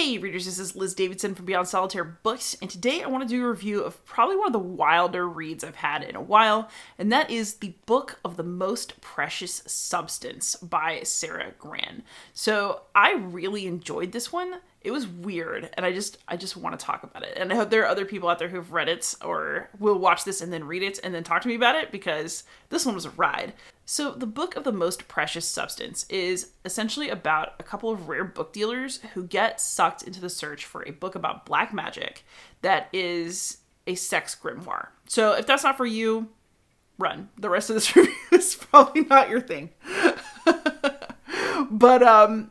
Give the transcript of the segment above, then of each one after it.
Hey readers, this is Liz Davidson from Beyond Solitaire Books, and today I want to do a review of probably one of the wilder reads I've had in a while, and that is The Book of the Most Precious Substance by Sara Gran. So I really enjoyed this one. It was weird, and I just want to talk about it. And I hope there are other people out there who've read it or will watch this and then read it and then talk to me about it, because this one was a ride. So The Book of the Most Precious Substance is essentially about a couple of rare book dealers who get sucked into the search for a book about black magic that is a sex grimoire. So if that's not for you, run. The rest of this review is probably not your thing. But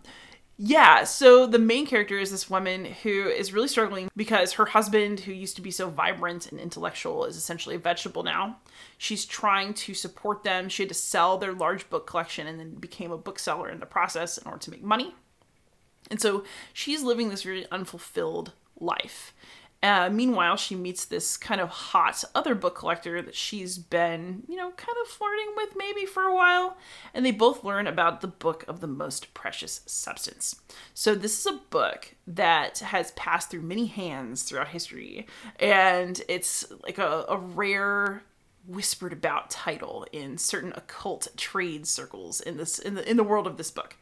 yeah, so the main character is this woman who is really struggling because her husband, who used to be so vibrant and intellectual, is essentially a vegetable now. She's trying to support them. She had to sell their large book collection and then became a bookseller in the process in order to make money. And so she's living this really unfulfilled life. Meanwhile, she meets this kind of hot other book collector that she's been, kind of flirting with maybe for a while. And they both learn about the Book of the Most Precious Substance. So this is a book that has passed through many hands throughout history. And it's like a rare whispered about title in certain occult trade circles in the world of this book.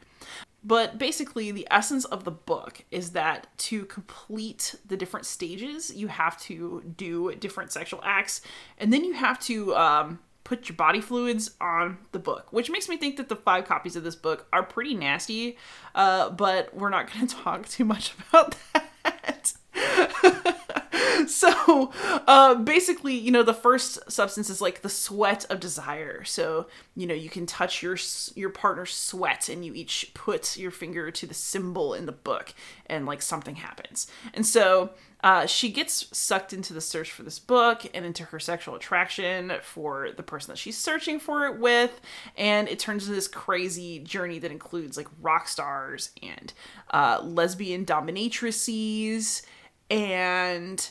But basically, the essence of the book is that to complete the different stages, you have to do different sexual acts, and then you have to put your body fluids on the book, which makes me think that the 5 copies of this book are pretty nasty, but we're not going to talk too much about that. So basically, the first substance is like the sweat of desire. So, you can touch your partner's sweat and you each put your finger to the symbol in the book and like something happens. And so she gets sucked into the search for this book and into her sexual attraction for the person that she's searching for it with. And it turns into this crazy journey that includes like rock stars and lesbian dominatrices and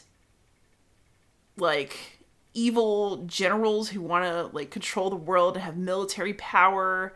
like evil generals who want to like control the world and have military power.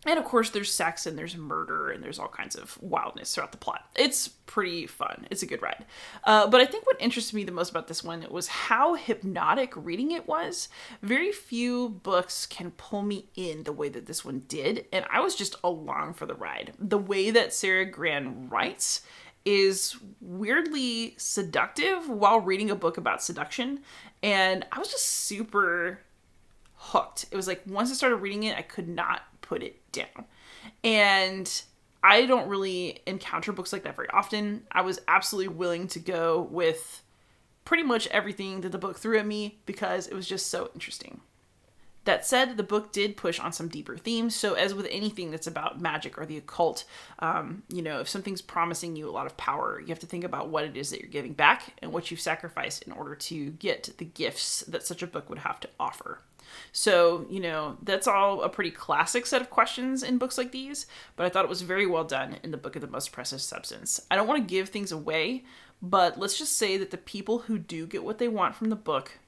And of course there's sex and there's murder and there's all kinds of wildness throughout the plot. It's pretty fun. It's a good ride. But I think what interested me the most about this one was how hypnotic reading it was. Very few books can pull me in the way that this one did. And I was just along for the ride. The way that Sara Gran writes is weirdly seductive while reading a book about seduction. And I was just super hooked. It was like once I started reading it, I could not put it down. And I don't really encounter books like that very often. I was absolutely willing to go with pretty much everything that the book threw at me because it was just so interesting. That said, the book did push on some deeper themes. So as with anything that's about magic or the occult, if something's promising you a lot of power, you have to think about what it is that you're giving back and what you've sacrificed in order to get the gifts that such a book would have to offer. So, that's all a pretty classic set of questions in books like these, but I thought it was very well done in The Book of the Most Precious Substance. I don't want to give things away, but let's just say that the people who do get what they want from the book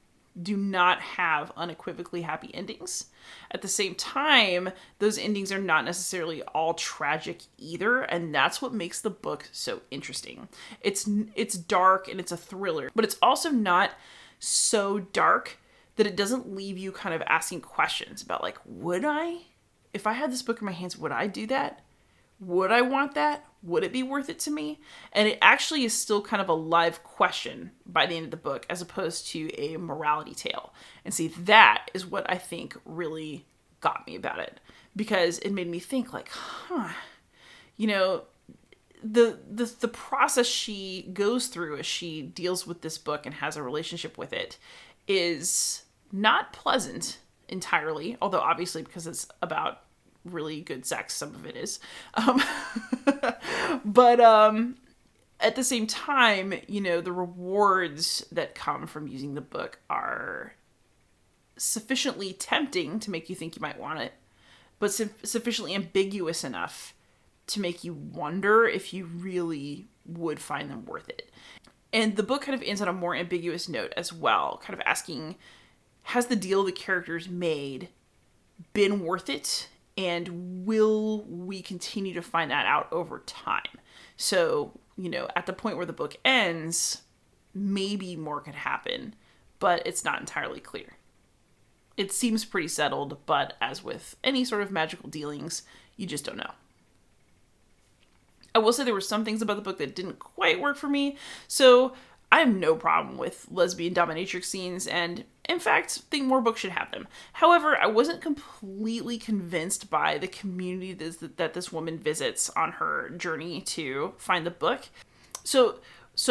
do not have unequivocally happy endings. At the same time, those endings are not necessarily all tragic either, and that's what makes the book so interesting. It's dark and it's a thriller, but it's also not so dark that it doesn't leave you kind of asking questions about like, if I had this book in my hands, would I do that? Would I want that? Would it be worth it to me? And it actually is still kind of a live question by the end of the book as opposed to a morality tale. And see, that is what I think really got me about it, because it made me think like, the process she goes through as she deals with this book and has a relationship with it is not pleasant entirely, although obviously because it's about really good sex, some of it is. But at the same time, the rewards that come from using the book are sufficiently tempting to make you think you might want it, but sufficiently ambiguous enough to make you wonder if you really would find them worth it. And the book kind of ends on a more ambiguous note as well, kind of asking, has the deal the characters made been worth it? And will we continue to find that out over time? So at the point where the book ends, maybe more could happen, but it's not entirely clear. It seems pretty settled, but as with any sort of magical dealings, you just don't know. I will say there were some things about the book that didn't quite work for me, so I have no problem with lesbian dominatrix scenes, and in fact, think more books should have them. However, I wasn't completely convinced by the community that this woman visits on her journey to find the book. So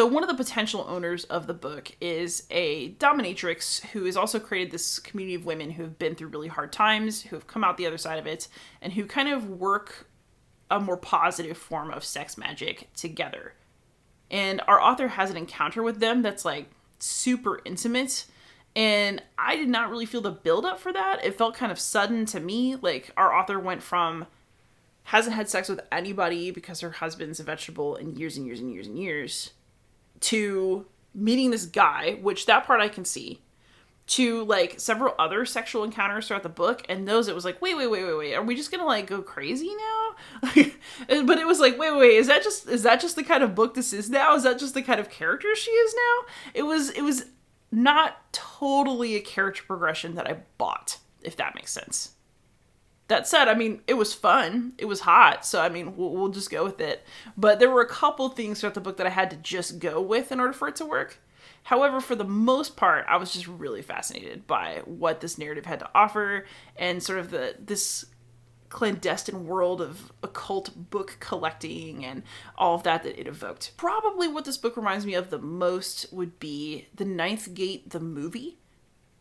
one of the potential owners of the book is a dominatrix who has also created this community of women who have been through really hard times, who have come out the other side of it, and who kind of work a more positive form of sex magic together. And our author has an encounter with them that's like super intimate. And I did not really feel the build up for that. It felt kind of sudden to me. Like our author went from hasn't had sex with anybody because her husband's a vegetable in years and years and years and years to meeting this guy, which that part I can see, to like several other sexual encounters throughout the book. And those, it was like, wait. Are we just going to like go crazy now? But it was like, wait. Is that just the kind of book this is now? Is that just the kind of character she is now? It was not totally a character progression that I bought, if that makes sense. That said, I mean, it was fun. It was hot. So, I mean, we'll just go with it. But there were a couple things throughout the book that I had to just go with in order for it to work. However, for the most part, I was just really fascinated by what this narrative had to offer and sort of this clandestine world of occult book collecting and all of that it evoked. Probably what this book reminds me of the most would be The Ninth Gate, the movie.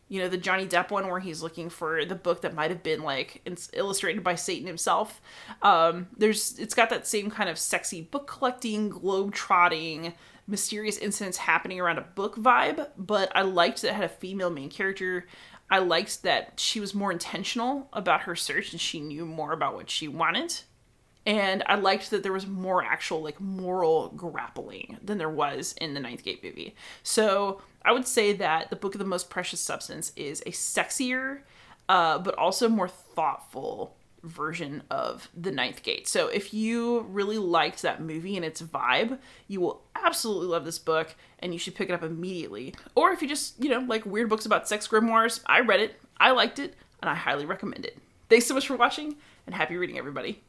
The Johnny Depp one where he's looking for the book that might have been like illustrated by Satan himself. It's got that same kind of sexy book collecting, globe-trotting, mysterious incidents happening around a book vibe, but I liked that it had a female main character. I liked that she was more intentional about her search and she knew more about what she wanted. And I liked that there was more actual like moral grappling than there was in the Ninth Gate movie. So I would say that the Book of the Most Precious Substance is a sexier, but also more thoughtful version of The Ninth Gate. So if you really liked that movie and its vibe, you will absolutely love this book and you should pick it up immediately. Or if you just, like weird books about sex grimoires, I read it, I liked it, and I highly recommend it. Thanks so much for watching and happy reading, everybody.